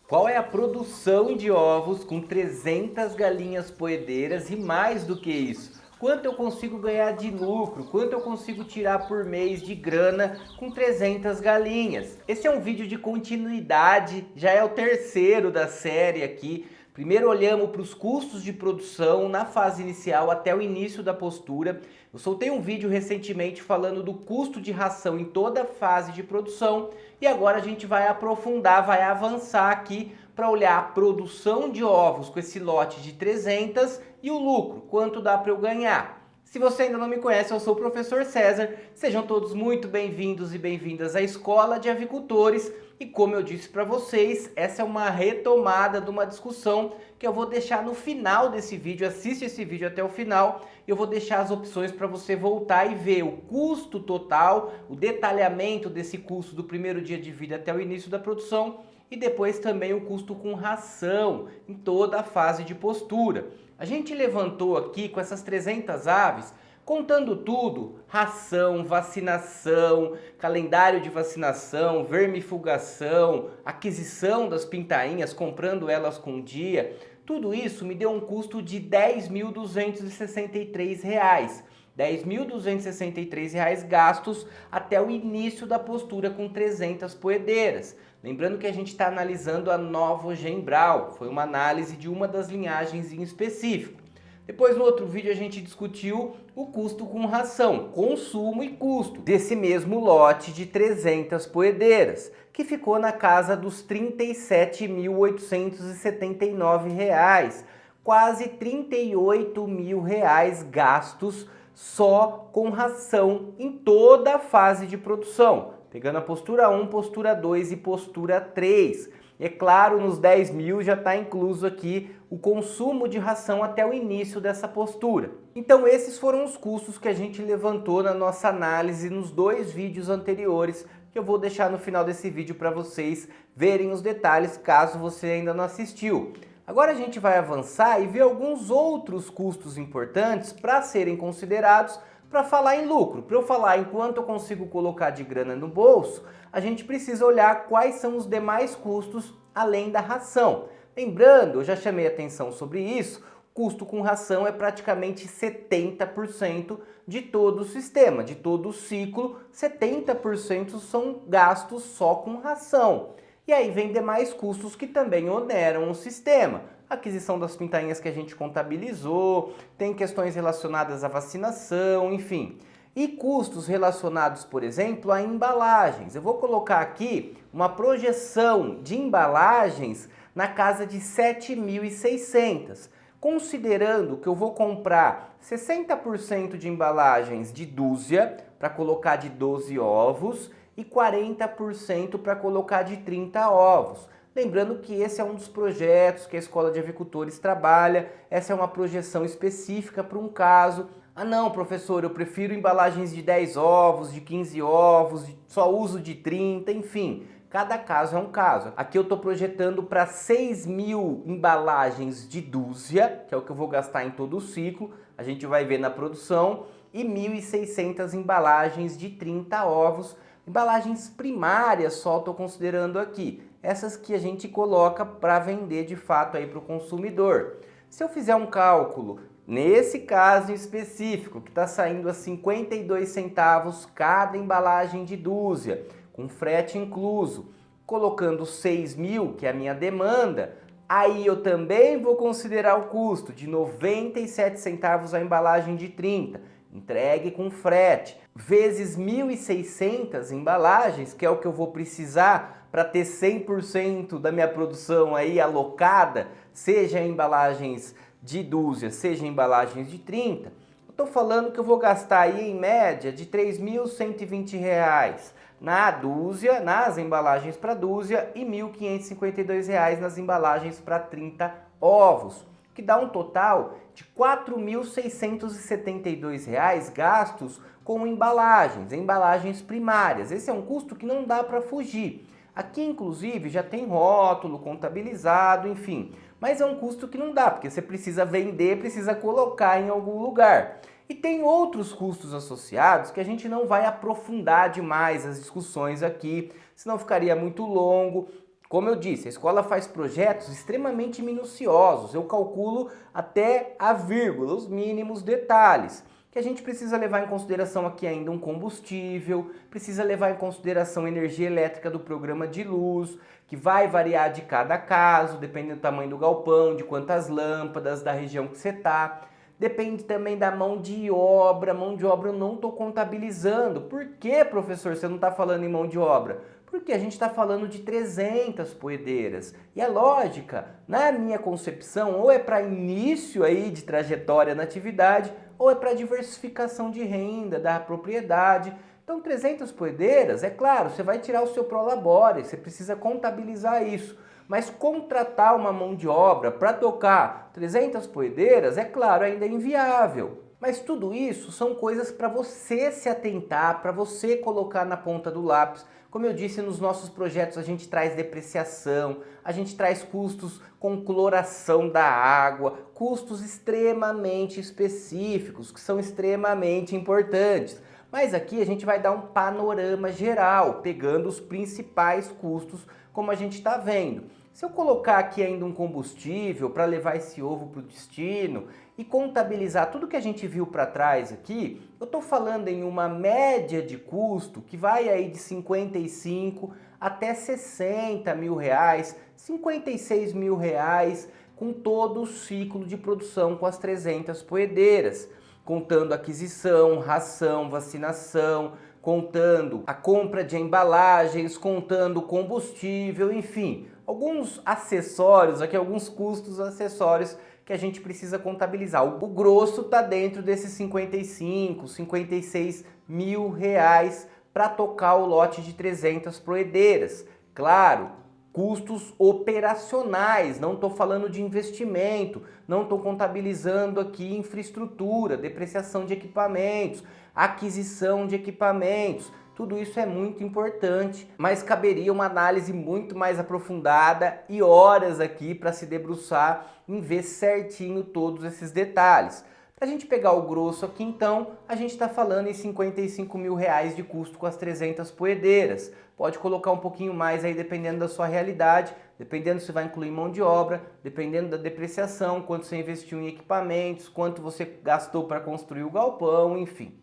Qual é a produção de ovos com 300 galinhas poedeiras e mais do que isso? Quanto eu consigo ganhar de lucro? Quanto eu consigo tirar por mês de grana com 300 galinhas? Esse é um vídeo de continuidade, já é o terceiro da série aqui. Primeiro olhamos para os custos de produção na fase inicial até o início da postura. Eu soltei um vídeo recentemente falando do custo de ração em toda a fase de produção e agora a gente vai aprofundar, vai avançar aqui para olhar a produção de ovos com esse lote de 300 e o lucro, quanto dá para eu ganhar. Se você ainda não me conhece, eu sou o professor César. Sejam todos muito bem-vindos e bem-vindas à Escola de Avicultores. E como eu disse para vocês, essa é uma retomada de uma discussão que eu vou deixar no final desse vídeo. Assiste esse vídeo até o final. Eu vou deixar as opções para você voltar e ver o custo total, o detalhamento desse custo do primeiro dia de vida até o início da produção e depois também o custo com ração em toda a fase de postura. A gente levantou aqui com essas 300 aves, contando tudo, ração, vacinação, calendário de vacinação, vermifugação, aquisição das pintainhas, comprando elas com dia, tudo isso me deu um custo de R$ 10.263. R$ 10.263 gastos até o início da postura com 300 poedeiras. Lembrando que a gente está analisando a Novogembral, foi uma análise de uma das linhagens em específico. Depois no outro vídeo a gente discutiu o custo com ração, consumo e custo desse mesmo lote de 300 poedeiras, que ficou na casa dos R$ 37.879, quase R$ 38.000 gastos só com ração em toda a fase de produção, pegando a postura 1, postura 2 e postura 3. E é claro, nos 10 mil já está incluso aqui o consumo de ração até o início dessa postura. Então esses foram os custos que a gente levantou na nossa análise nos dois vídeos anteriores, que eu vou deixar no final desse vídeo para vocês verem os detalhes caso você ainda não assistiu. Agora a gente vai avançar e ver alguns outros custos importantes para serem considerados para falar em lucro. Para eu falar em quanto eu consigo colocar de grana no bolso, a gente precisa olhar quais são os demais custos além da ração. Lembrando, eu já chamei atenção sobre isso, custo com ração é praticamente 70% de todo o sistema, de todo o ciclo, 70% são gastos só com ração. E aí vem demais custos que também oneram o sistema. Aquisição das pintainhas que a gente contabilizou, tem questões relacionadas à vacinação, enfim. E custos relacionados, por exemplo, a embalagens. Eu vou colocar aqui uma projeção de embalagens na casa de 7.600, considerando que eu vou comprar 60% de embalagens de dúzia para colocar de 12 ovos e 40% para colocar de 30 ovos. Lembrando que esse é um dos projetos que a Escola de Avicultores trabalha, essa é uma projeção específica para um caso. Ah não, professor, eu prefiro embalagens de 10 ovos, de 15 ovos, só uso de 30, enfim. Cada caso é um caso. Aqui eu estou projetando para 6.000 embalagens de dúzia, que é o que eu vou gastar em todo o ciclo, a gente vai ver na produção, e 1.600 embalagens de 30 ovos, embalagens primárias só estou considerando aqui, essas que a gente coloca para vender de fato aí para o consumidor. Se eu fizer um cálculo, nesse caso em específico, que está saindo a 52 centavos cada embalagem de dúzia, com frete incluso, colocando 6.000, que é a minha demanda, aí eu também vou considerar o custo de 97 centavos a embalagem de 30, entregue com frete, vezes 1.600 embalagens, que é o que eu vou precisar para ter 100% da minha produção aí alocada, seja em embalagens de dúzia, seja em embalagens de 30, eu estou falando que eu vou gastar aí em média de R$ 3.120 na dúzia, nas embalagens para dúzia e R$ 1.552 nas embalagens para 30 ovos, que dá um total de R$ 4.672 gastos com embalagens primárias. Esse é um custo que não dá para fugir. Aqui, inclusive, já tem rótulo contabilizado, enfim. Mas é um custo que não dá, porque você precisa vender, precisa colocar em algum lugar. E tem outros custos associados que a gente não vai aprofundar demais as discussões aqui, senão ficaria muito longo. Como eu disse, a escola faz projetos extremamente minuciosos, eu calculo até a vírgula, os mínimos detalhes, que a gente precisa levar em consideração aqui ainda um combustível, precisa levar em consideração a energia elétrica do programa de luz, que vai variar de cada caso, dependendo do tamanho do galpão, de quantas lâmpadas, da região que você está. Depende também da mão de obra eu não estou contabilizando. Por que, professor, você não está falando em mão de obra? Porque a gente está falando de 300 poedeiras. E a lógica, na minha concepção, ou é para início aí de trajetória na atividade, ou é para diversificação de renda da propriedade. Então 300 poedeiras, é claro, você vai tirar o seu prolabore, você precisa contabilizar isso. Mas contratar uma mão de obra para tocar 300 poedeiras, é claro, ainda é inviável. Mas tudo isso são coisas para você se atentar, para você colocar na ponta do lápis. Como eu disse, nos nossos projetos a gente traz depreciação, a gente traz custos com cloração da água, custos extremamente específicos, que são extremamente importantes. Mas aqui a gente vai dar um panorama geral, pegando os principais custos, como a gente está vendo. Se eu colocar aqui ainda um combustível para levar esse ovo para o destino e contabilizar tudo que a gente viu para trás aqui, eu estou falando em uma média de custo que vai aí de 55 até 60 mil reais, 56 mil reais, com todo o ciclo de produção com as 300 poedeiras, contando aquisição, ração, vacinação, contando a compra de embalagens, contando combustível, enfim, alguns acessórios aqui, alguns custos acessórios que a gente precisa contabilizar. O grosso está dentro desses 55, 56 mil reais para tocar o lote de 300 proedeiras. Claro, custos operacionais, não estou falando de investimento, não estou contabilizando aqui infraestrutura, depreciação de equipamentos, aquisição de equipamentos. Tudo isso é muito importante, mas caberia uma análise muito mais aprofundada e horas aqui para se debruçar em ver certinho todos esses detalhes. Para a gente pegar o grosso aqui então, a gente está falando em 55 mil reais de custo com as 300 poedeiras. Pode colocar um pouquinho mais aí dependendo da sua realidade, dependendo se vai incluir mão de obra, dependendo da depreciação, quanto você investiu em equipamentos, quanto você gastou para construir o galpão, enfim.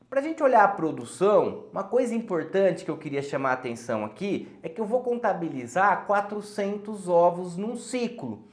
Para a gente olhar a produção, uma coisa importante que eu queria chamar a atenção aqui é que eu vou contabilizar 400 ovos num ciclo.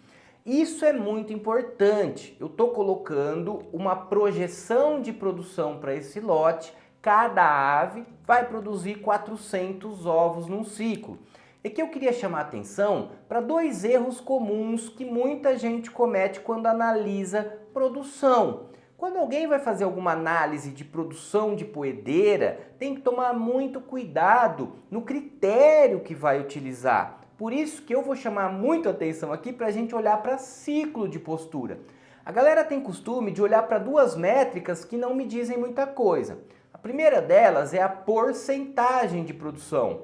Isso é muito importante. Eu estou colocando uma projeção de produção para esse lote. Cada ave vai produzir 400 ovos num ciclo. E aqui eu queria chamar a atenção para dois erros comuns que muita gente comete quando analisa produção. Quando alguém vai fazer alguma análise de produção de poedeira, tem que tomar muito cuidado no critério que vai utilizar. Por isso que eu vou chamar muito atenção aqui para a gente olhar para ciclo de postura. A galera tem costume de olhar para duas métricas que não me dizem muita coisa. A primeira delas é a porcentagem de produção.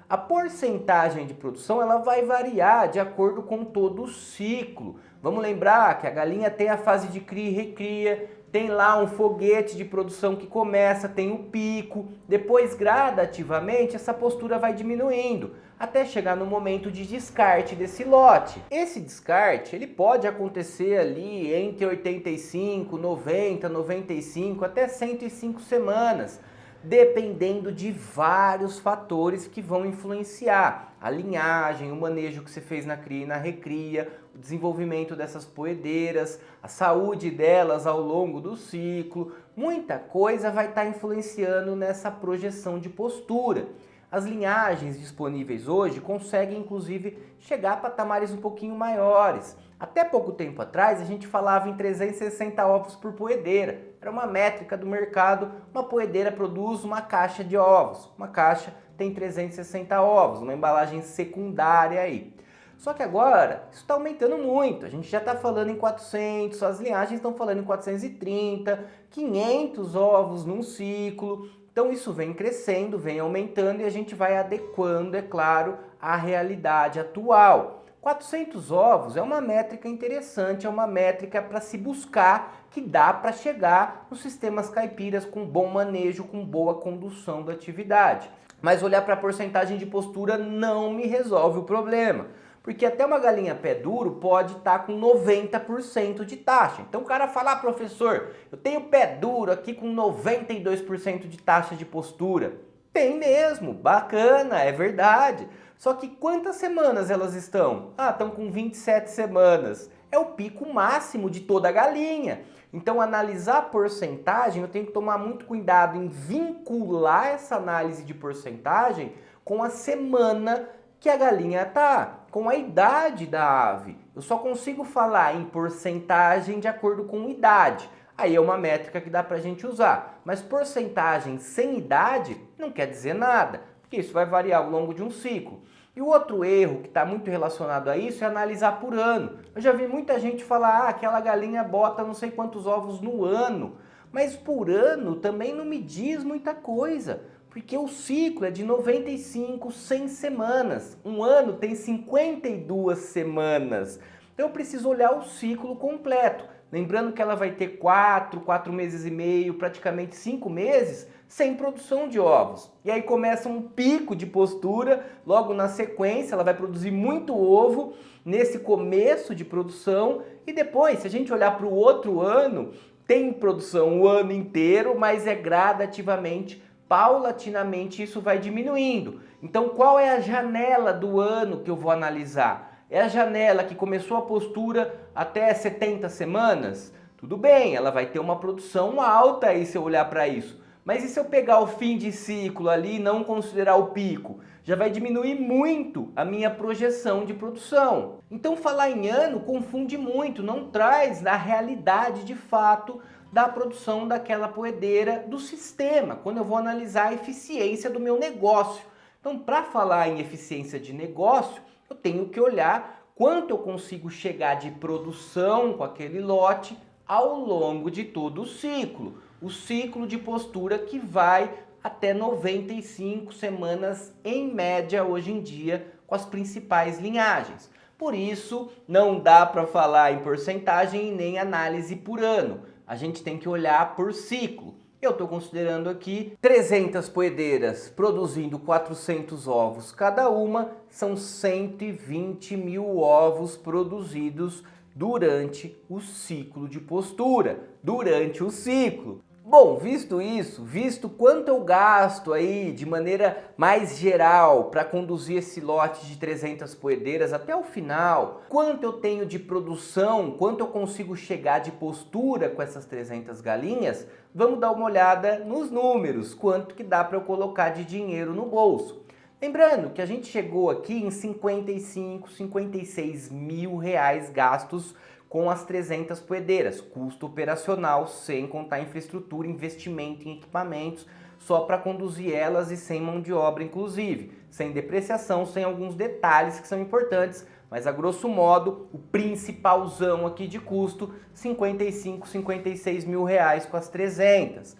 A porcentagem de produção ela vai variar de acordo com todo o ciclo. Vamos lembrar que a galinha tem a fase de cria e recria, tem lá um foguete de produção que começa, tem o pico, depois gradativamente essa postura vai diminuindo, até chegar no momento de descarte desse lote. Esse descarte ele pode acontecer ali entre 85, 90, 95 até 105 semanas, dependendo de vários fatores que vão influenciar. A linhagem, o manejo que você fez na cria e na recria, o desenvolvimento dessas poedeiras, a saúde delas ao longo do ciclo, muita coisa vai estar influenciando nessa projeção de postura. As linhagens disponíveis hoje conseguem inclusive chegar a patamares um pouquinho maiores. Até pouco tempo atrás a gente falava em 360 ovos por poedeira. Era uma métrica do mercado, uma poedeira produz uma caixa de ovos. Uma caixa tem 360 ovos, uma embalagem secundária aí. Só que agora isso está aumentando muito, a gente já está falando em 400, as linhagens estão falando em 430, 500 ovos num ciclo. Então isso vem crescendo, vem aumentando e a gente vai adequando, é claro, à realidade atual. 400 ovos é uma métrica interessante, é uma métrica para se buscar, que dá para chegar nos sistemas caipiras com bom manejo, com boa condução da atividade. Mas olhar para a porcentagem de postura não me resolve o problema. Porque até uma galinha pé duro pode estar com 90% de taxa. Então o cara fala, professor, eu tenho pé duro aqui com 92% de taxa de postura. Tem mesmo, bacana, é verdade. Só que quantas semanas elas estão? Estão com 27 semanas. É o pico máximo de toda a galinha. Então, analisar a porcentagem, eu tenho que tomar muito cuidado em vincular essa análise de porcentagem com a semana que a galinha está, com a idade da ave. Eu só consigo falar em porcentagem de acordo com idade. Aí é uma métrica que dá para a gente usar. Mas porcentagem sem idade não quer dizer nada, porque isso vai variar ao longo de um ciclo. E o outro erro que está muito relacionado a isso é analisar por ano. Eu já vi muita gente falar, aquela galinha bota não sei quantos ovos no ano. Mas por ano também não me diz muita coisa, porque o ciclo é de 95, 100 semanas. Um ano tem 52 semanas. Então eu preciso olhar o ciclo completo. Lembrando que ela vai ter 4 meses e meio, praticamente 5 meses, sem produção de ovos. E aí começa um pico de postura, logo na sequência ela vai produzir muito ovo nesse começo de produção. E depois, se a gente olhar para o outro ano, tem produção o ano inteiro, mas é gradativamente, paulatinamente isso vai diminuindo. Então qual é a janela do ano que eu vou analisar? É a janela que começou a postura até 70 semanas? Tudo bem, ela vai ter uma produção alta aí se eu olhar para isso. Mas e se eu pegar o fim de ciclo ali e não considerar o pico? Já vai diminuir muito a minha projeção de produção. Então falar em ano confunde muito, não traz na realidade de fato da produção daquela poedeira do sistema, quando eu vou analisar a eficiência do meu negócio. Então, para falar em eficiência de negócio, eu tenho que olhar quanto eu consigo chegar de produção com aquele lote ao longo de todo o ciclo de postura que vai até 95 semanas em média hoje em dia com as principais linhagens. Por isso, não dá para falar em porcentagem e nem análise por ano. A gente tem que olhar por ciclo. Eu estou considerando aqui 300 poedeiras produzindo 400 ovos cada uma, são 120 mil ovos produzidos durante o ciclo de postura, durante o ciclo. Bom, visto isso, visto quanto eu gasto aí de maneira mais geral para conduzir esse lote de 300 poedeiras até o final, quanto eu tenho de produção, quanto eu consigo chegar de postura com essas 300 galinhas, vamos dar uma olhada nos números, quanto que dá para eu colocar de dinheiro no bolso. Lembrando que a gente chegou aqui em 55, 56 mil reais gastos com as 300 poedeiras, custo operacional, sem contar infraestrutura, investimento em equipamentos, só para conduzir elas e sem mão de obra inclusive, sem depreciação, sem alguns detalhes que são importantes, mas a grosso modo, o principalzão aqui de custo, 55, 56 mil reais com as 300.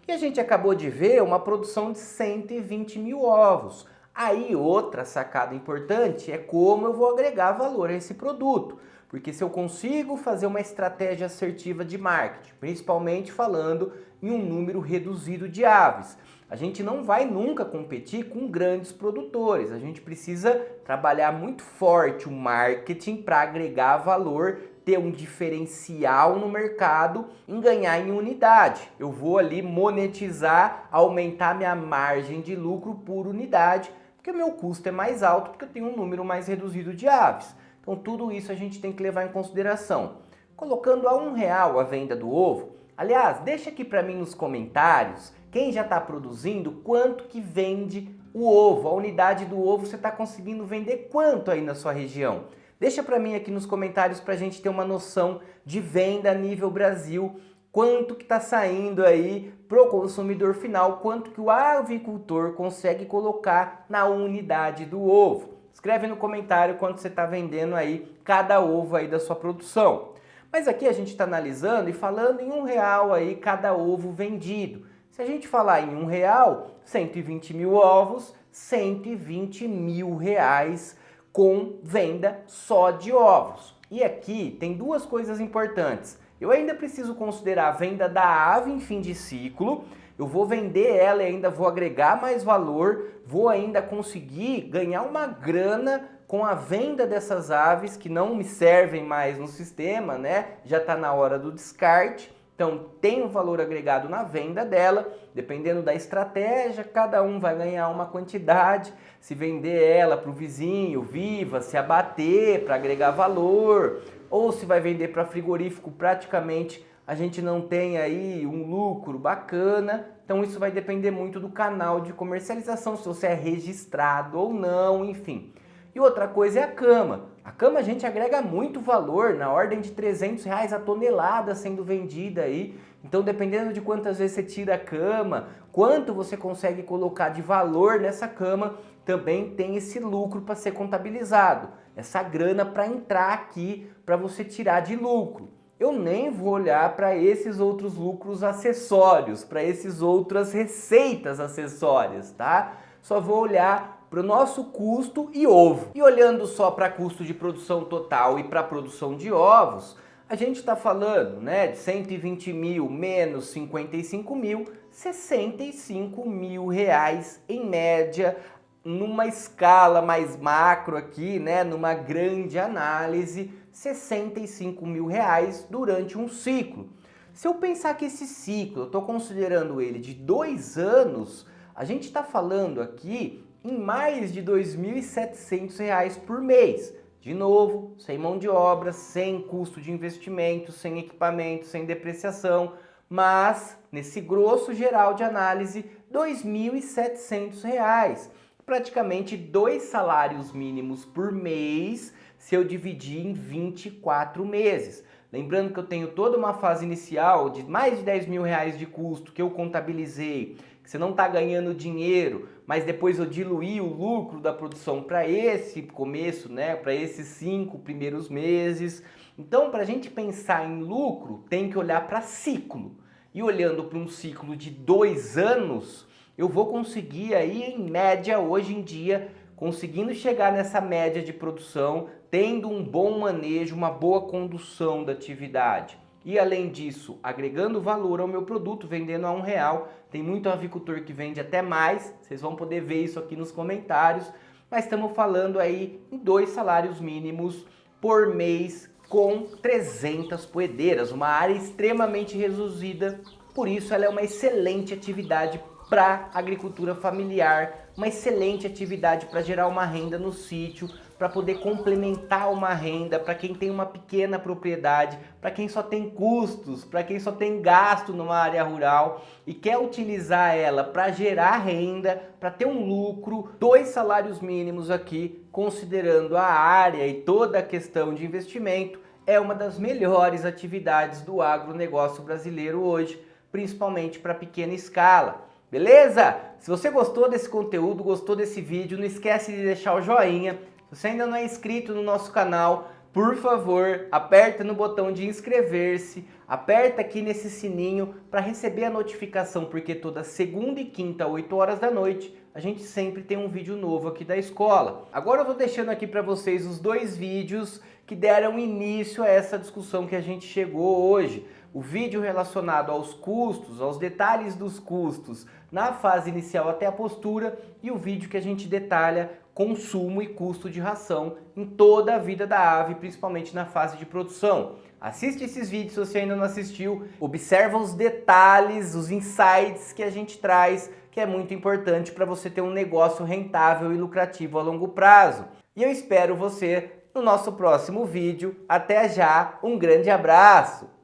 E a gente acabou de ver uma produção de 120 mil ovos. Aí outra sacada importante é como eu vou agregar valor a esse produto. Porque se eu consigo fazer uma estratégia assertiva de marketing, principalmente falando em um número reduzido de aves, a gente não vai nunca competir com grandes produtores. A gente precisa trabalhar muito forte o marketing para agregar valor, ter um diferencial no mercado, em ganhar em unidade. Eu vou ali monetizar, aumentar minha margem de lucro por unidade, porque o meu custo é mais alto, porque eu tenho um número mais reduzido de aves. Então tudo isso a gente tem que levar em consideração. Colocando a R$1 a venda do ovo, aliás, deixa aqui para mim nos comentários, quem já está produzindo, quanto que vende o ovo, a unidade do ovo você está conseguindo vender quanto aí na sua região? Deixa para mim aqui nos comentários para a gente ter uma noção de venda a nível Brasil, quanto que está saindo aí para o consumidor final, quanto que o avicultor consegue colocar na unidade do ovo. Escreve no comentário quanto você está vendendo aí cada ovo aí da sua produção. Mas aqui a gente está analisando e falando em R$1 aí cada ovo vendido. Se a gente falar em R$1, 120 mil ovos, 120 mil reais com venda só de ovos. E aqui tem duas coisas importantes. Eu ainda preciso considerar a venda da ave em fim de ciclo eu vou vender ela e ainda vou agregar mais valor, vou ainda conseguir ganhar uma grana com a venda dessas aves que não me servem mais no sistema, né? Já está na hora do descarte. Então tem um valor agregado na venda dela, dependendo da estratégia, cada um vai ganhar uma quantidade. Se vender ela para o vizinho, viva, se abater para agregar valor, ou se vai vender para frigorífico, praticamente a gente não tem aí um lucro bacana. Então isso vai depender muito do canal de comercialização, se você é registrado ou não, enfim. E outra coisa é a cama. A cama a gente agrega muito valor, na ordem de R$300 a tonelada sendo vendida aí. Então dependendo de quantas vezes você tira a cama, quanto você consegue colocar de valor nessa cama, também tem esse lucro para ser contabilizado. Essa grana para entrar aqui, para você tirar de lucro. Eu nem vou olhar para esses outros lucros acessórios, para essas outras receitas acessórias, tá? Só vou olhar para o nosso custo e ovo. E olhando só para custo de produção total e para produção de ovos, a gente está falando, né, de 120 mil menos 55 mil, 65 mil reais em média, numa escala mais macro aqui, né, numa grande análise, 65 mil reais durante um ciclo. Se eu pensar que esse ciclo, eu estou considerando ele de 2 anos, a gente está falando aqui em mais de R$ 2.700 por mês. De novo, sem mão de obra, sem custo de investimento, sem equipamento, sem depreciação, mas nesse grosso geral de análise, R$ 2.700. Praticamente 2 salários mínimos por mês se eu dividir em 24 meses. Lembrando que eu tenho toda uma fase inicial de mais de R$10 mil de custo que eu contabilizei, que você não está ganhando dinheiro, mas depois eu diluí o lucro da produção para esse começo, né, para esses 5 primeiros meses. Então, para a gente pensar em lucro, tem que olhar para ciclo. E olhando para um ciclo de 2 anos, eu vou conseguir aí, em média, hoje em dia, conseguindo chegar nessa média de produção, tendo um bom manejo, uma boa condução da atividade. E além disso, agregando valor ao meu produto, vendendo a R$1. Tem muito avicultor que vende até mais, vocês vão poder ver isso aqui nos comentários. Mas estamos falando aí em 2 salários mínimos por mês com 300 poedeiras, uma área extremamente reduzida. Por isso ela é uma excelente atividade para agricultura familiar, uma excelente atividade para gerar uma renda no sítio, para poder complementar uma renda para quem tem uma pequena propriedade, para quem só tem custos, para quem só tem gasto numa área rural e quer utilizar ela para gerar renda, para ter um lucro. 2 salários mínimos aqui, considerando a área e toda a questão de investimento, é uma das melhores atividades do agronegócio brasileiro hoje, principalmente para pequena escala. Beleza? Se você gostou desse conteúdo, gostou desse vídeo, não esquece de deixar o joinha. Se você ainda não é inscrito no nosso canal, por favor, aperta no botão de inscrever-se, aperta aqui nesse sininho para receber a notificação, porque toda segunda e quinta, 8 horas da noite, a gente sempre tem um vídeo novo aqui da escola. Agora eu vou deixando aqui para vocês os 2 vídeos que deram início a essa discussão que a gente chegou hoje. O vídeo relacionado aos custos, aos detalhes dos custos na fase inicial até a postura, e o vídeo que a gente detalha consumo e custo de ração em toda a vida da ave, principalmente na fase de produção. Assiste esses vídeos se você ainda não assistiu, observa os detalhes, os insights que a gente traz, que é muito importante para você ter um negócio rentável e lucrativo a longo prazo. E eu espero você no nosso próximo vídeo. Até já, um grande abraço!